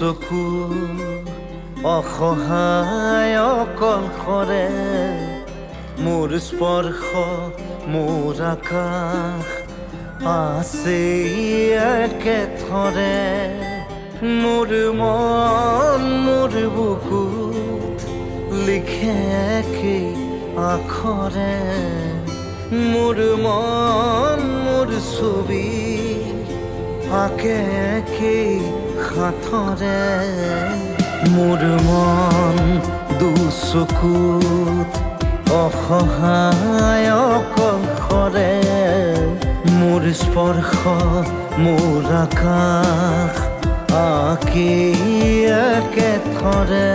চকু অসহায় অকলশৰে মোৰ স্পৰ্শ মোৰ আকাশ আছে একেথৰে মোৰ মন মোৰ বুকুত লিখে একেই আখৰে মোৰ মন মোৰ ছবি আঁকে একেই হাতৰে মোৰ মন দুচকুত অসহায় অকলশৰে মোৰ স্পৰ্শ মোৰ আকাশ আঁকি একেথৰে